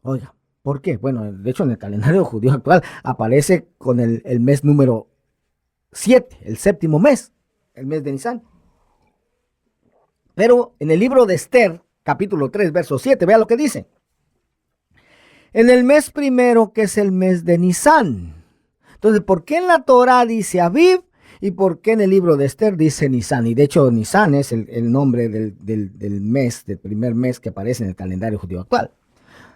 Oiga, ¿por qué? Bueno, de hecho en el calendario judío actual aparece con el mes número 7, el séptimo mes, el mes de Nisan. Pero en el libro de Esther, capítulo 3, verso 7, vea lo que dice. En el mes primero, que es el mes de Nisan. Entonces, ¿por qué en la Torá dice Aviv ¿Y por qué en el libro de Esther dice Nisan? Y de hecho Nisan es el nombre del mes, del primer mes que aparece en el calendario judío actual.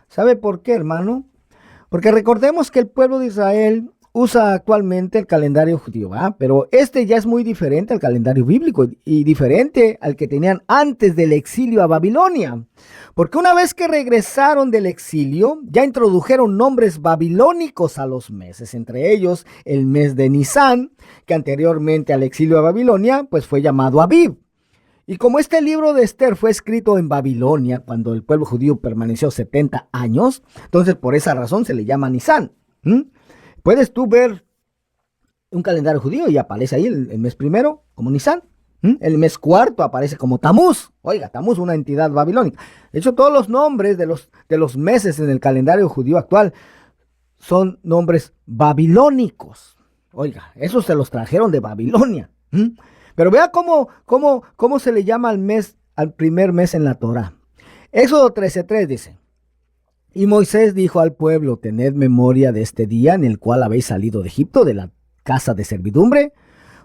¿Sabe por qué, hermano? Porque recordemos que el pueblo de Israel usa actualmente el calendario judío, ¿verdad? Pero este ya es muy diferente al calendario bíblico y diferente al que tenían antes del exilio a Babilonia. Porque una vez que regresaron del exilio, ya introdujeron nombres babilónicos a los meses, entre ellos el mes de Nisan, que anteriormente al exilio a Babilonia, pues fue llamado Abib. Y como este libro de Esther fue escrito en Babilonia, cuando el pueblo judío permaneció 70 años, entonces por esa razón se le llama Nisan. Puedes tú ver un calendario judío y aparece ahí el mes primero como Nisan. El mes cuarto aparece como Tamuz. Oiga, Tamuz, una entidad babilónica. De hecho, todos los nombres de los meses en el calendario judío actual son nombres babilónicos. Oiga, esos se los trajeron de Babilonia. Pero vea cómo se le llama al primer mes en la Torá. Éxodo 13:3 dice: y Moisés dijo al pueblo: tened memoria de este día en el cual habéis salido de Egipto, de la casa de servidumbre,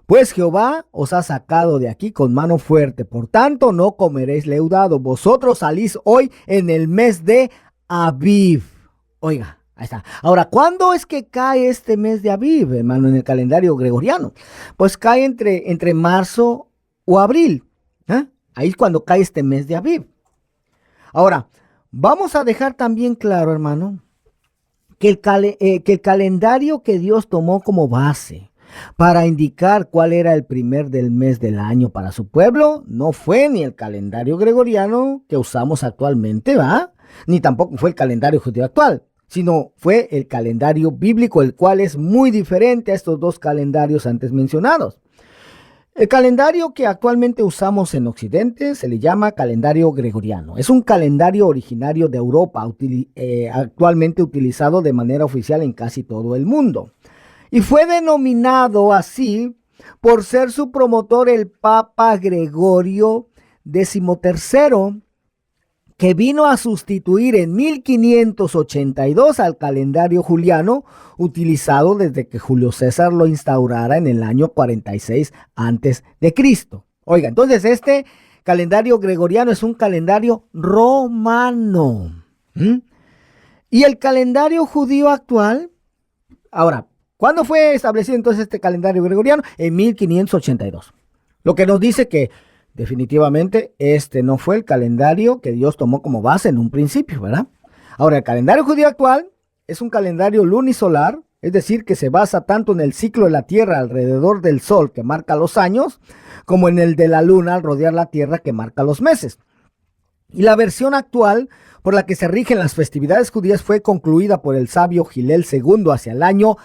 pues Jehová os ha sacado de aquí con mano fuerte. Por tanto, no comeréis leudado. Vosotros salís hoy en el mes de Abib. Oiga, ahí está. Ahora, ¿cuándo es que cae este mes de Abib, hermano, en el calendario gregoriano? Pues cae entre marzo o abril. Ahí es cuando cae este mes de Abib. Ahora, vamos a dejar también claro, hermano, que el calendario que Dios tomó como base para indicar cuál era el primer del mes del año para su pueblo no fue ni el calendario gregoriano que usamos actualmente, ¿va? Ni tampoco fue el calendario judío actual, sino fue el calendario bíblico, el cual es muy diferente a estos dos calendarios antes mencionados. El calendario que actualmente usamos en Occidente se le llama calendario gregoriano. Es un calendario originario de Europa, actualmente utilizado de manera oficial en casi todo el mundo. Y fue denominado así por ser su promotor el Papa Gregorio XIII, que vino a sustituir en 1582 al calendario juliano, utilizado desde que Julio César lo instaurara en el año 46 antes de Cristo. Oiga, entonces este calendario gregoriano es un calendario romano. Y el calendario judío actual, ahora, ¿cuándo fue establecido entonces este calendario gregoriano? En 1582. Lo que nos dice que definitivamente este no fue el calendario que Dios tomó como base en un principio, ¿verdad? Ahora, el calendario judío actual es un calendario lunisolar, es decir, que se basa tanto en el ciclo de la Tierra alrededor del Sol, que marca los años, como en el de la Luna al rodear la Tierra, que marca los meses. Y la versión actual por la que se rigen las festividades judías fue concluida por el sabio Gilel II hacia el año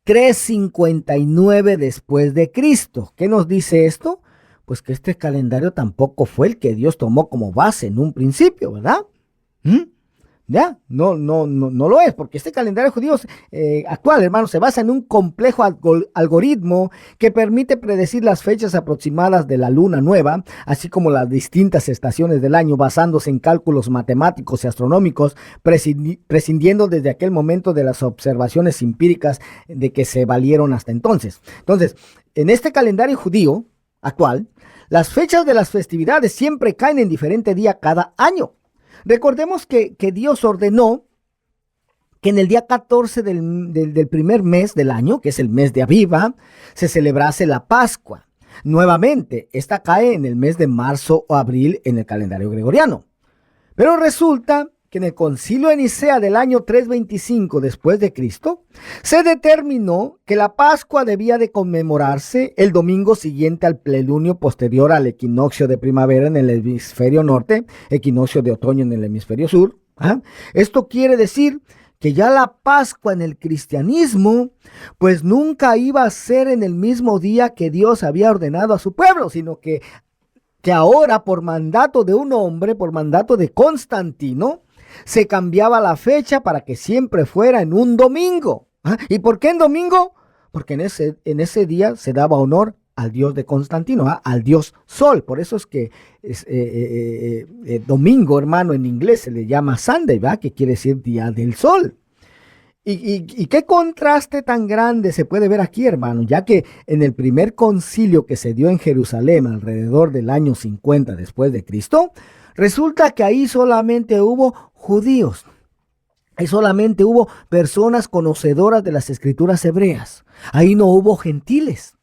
359 después de Cristo. ¿Qué nos dice esto? Pues que este calendario tampoco fue el que Dios tomó como base en un principio, ¿verdad? Ya, no lo es, porque este calendario judío actual, hermano, se basa en un complejo algoritmo que permite predecir las fechas aproximadas de la luna nueva, así como las distintas estaciones del año, basándose en cálculos matemáticos y astronómicos, prescindiendo desde aquel momento de las observaciones empíricas de que se valieron hasta entonces. Entonces, en este calendario judío actual, las fechas de las festividades siempre caen en diferente día cada año. Recordemos que Dios ordenó que en el día 14 del primer mes del año, que es el mes de Aviva, se celebrase la Pascua. Nuevamente, esta cae en el mes de marzo o abril en el calendario gregoriano. Pero resulta que en el concilio de Nicea del año 325 después de Cristo, se determinó que la Pascua debía de conmemorarse el domingo siguiente al plenilunio posterior al equinoccio de primavera en el hemisferio norte, equinoccio de otoño en el hemisferio sur. Esto quiere decir que ya la Pascua en el cristianismo, pues nunca iba a ser en el mismo día que Dios había ordenado a su pueblo, sino que ahora por mandato de un hombre, por mandato de Constantino, se cambiaba la fecha para que siempre fuera en un domingo. ¿Y por qué en domingo? Porque en ese día se daba honor al dios de Constantino, al dios Sol. Por eso es que domingo, hermano, en inglés se le llama Sunday, ¿verdad? Que quiere decir día del sol. Y qué contraste tan grande se puede ver aquí, hermano, ya que en el primer concilio que se dio en Jerusalén alrededor del año 50 después de Cristo, resulta que ahí solamente hubo judíos. Ahí solamente hubo personas conocedoras de las escrituras hebreas. Ahí no hubo gentiles.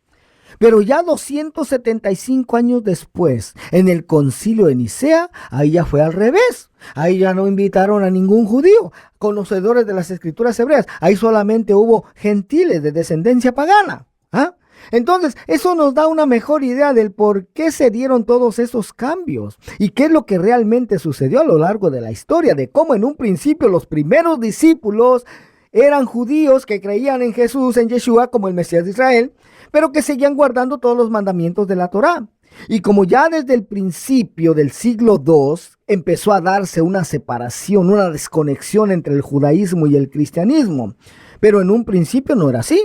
Pero ya 275 años después, en el concilio de Nicea, ahí ya fue al revés. Ahí ya no invitaron a ningún judío, conocedores de las escrituras hebreas. Ahí solamente hubo gentiles de descendencia pagana. ¿Ah? Entonces, eso nos da una mejor idea del por qué se dieron todos esos cambios y qué es lo que realmente sucedió a lo largo de la historia, de cómo en un principio los primeros discípulos eran judíos que creían en Jesús, en Yeshua, como el Mesías de Israel, pero que seguían guardando todos los mandamientos de la Torá. Y como ya desde el principio del siglo II empezó a darse una separación, una desconexión entre el judaísmo y el cristianismo, pero en un principio no era así.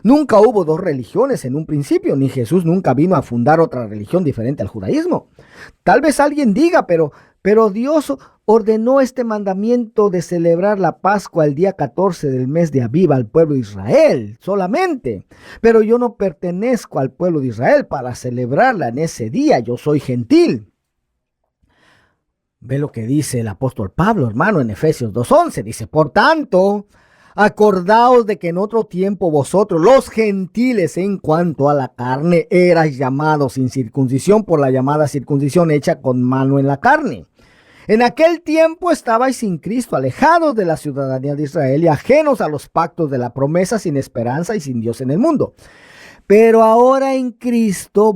Nunca hubo dos religiones en un principio, ni Jesús nunca vino a fundar otra religión diferente al judaísmo. Tal vez alguien diga, pero Dios ordenó este mandamiento de celebrar la Pascua el día 14 del mes de Aviv al pueblo de Israel solamente. Pero yo no pertenezco al pueblo de Israel para celebrarla en ese día, yo soy gentil. Ve lo que dice el apóstol Pablo, hermano, en Efesios 2:11. Dice, por tanto, acordaos de que en otro tiempo vosotros, los gentiles, en cuanto a la carne, erais llamados sin circuncisión por la llamada circuncisión hecha con mano en la carne. En aquel tiempo estabais sin Cristo, alejados de la ciudadanía de Israel y ajenos a los pactos de la promesa, sin esperanza y sin Dios en el mundo. Pero ahora en Cristo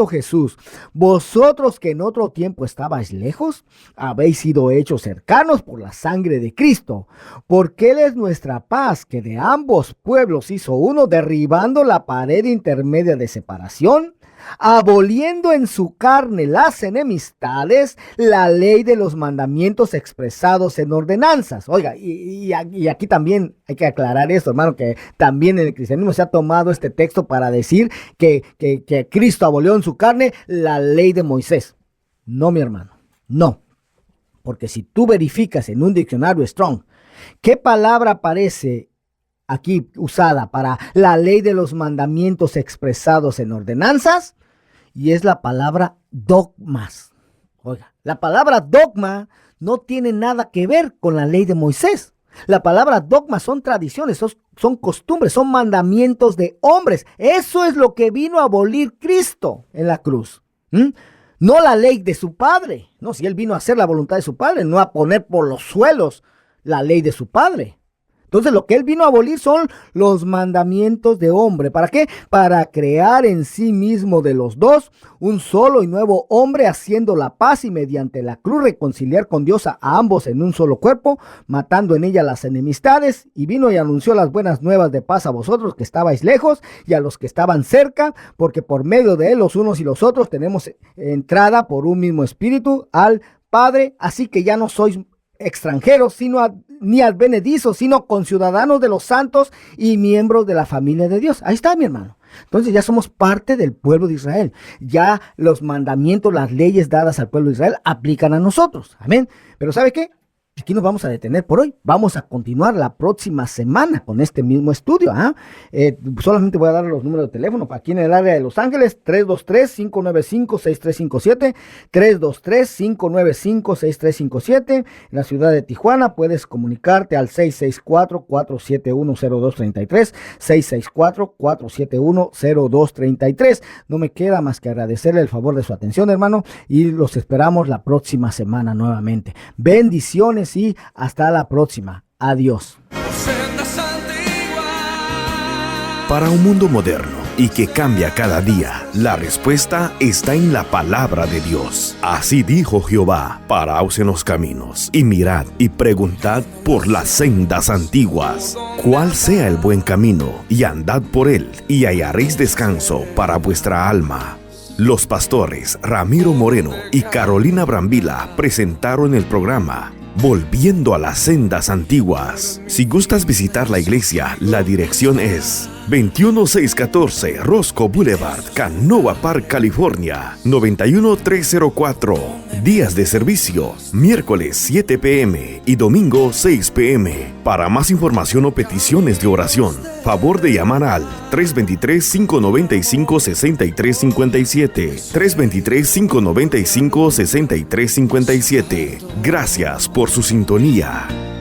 Jesús, vosotros que en otro tiempo estabais lejos, habéis sido hechos cercanos por la sangre de Cristo, porque Él es nuestra paz, que de ambos pueblos hizo uno, derribando la pared intermedia de separación, aboliendo en su carne las enemistades, la ley de los mandamientos expresados en ordenanzas. Oiga, y aquí también hay que aclarar esto, hermano, que también en el cristianismo se ha tomado este texto para decir que Cristo abolió en su carne la ley de Moisés. No, mi hermano, no. Porque si tú verificas en un diccionario Strong, ¿qué palabra aparece aquí usada para la ley de los mandamientos expresados en ordenanzas? Y es la palabra dogmas. Oiga, la palabra dogma no tiene nada que ver con la ley de Moisés. La palabra dogma son tradiciones, son costumbres, son mandamientos de hombres. Eso es lo que vino a abolir Cristo en la cruz. No la ley de su padre. No, si Él vino a hacer la voluntad de su padre, no a poner por los suelos la ley de su padre. Entonces lo que Él vino a abolir son los mandamientos de hombre. ¿Para qué? Para crear en sí mismo de los dos un solo y nuevo hombre, haciendo la paz y mediante la cruz reconciliar con Dios a ambos en un solo cuerpo, matando en ella las enemistades. Y vino y anunció las buenas nuevas de paz a vosotros que estabais lejos y a los que estaban cerca, porque por medio de Él los unos y los otros tenemos entrada por un mismo espíritu al Padre. Así que ya no sois extranjeros, ni advenedizos, sino conciudadanos de los santos y miembros de la familia de Dios. Ahí está, mi hermano. Entonces ya somos parte del pueblo de Israel. Ya los mandamientos, las leyes dadas al pueblo de Israel aplican a nosotros. Amén. Pero ¿sabe qué? Aquí nos vamos a detener por hoy. Vamos a continuar la próxima semana con este mismo estudio. Solamente voy a dar los números de teléfono. Aquí en el área de Los Ángeles, 323-595-6357, 323-595-6357. En la ciudad de Tijuana puedes comunicarte al 664-471-0233, 664-471-0233. No me queda más que agradecerle el favor de su atención, hermano, y los esperamos la próxima semana nuevamente. Bendiciones y hasta la próxima. Adiós. Para un mundo moderno y que cambia cada día, la respuesta está en la palabra de Dios. Así dijo Jehová: paraos en los caminos y mirad y preguntad por las sendas antiguas, cuál sea el buen camino, y andad por él, y hallaréis descanso para vuestra alma. Los pastores Ramiro Moreno y Carolina Brambila presentaron el programa Volviendo a las sendas antiguas. Si gustas visitar la iglesia, la dirección es 21614 Roscoe Boulevard, Canoa Park, California, 91304. Días de servicio, miércoles 7 p.m. y domingo 6 p.m. Para más información o peticiones de oración, favor de llamar al 323-595-6357. 323-595-6357. Gracias por su sintonía.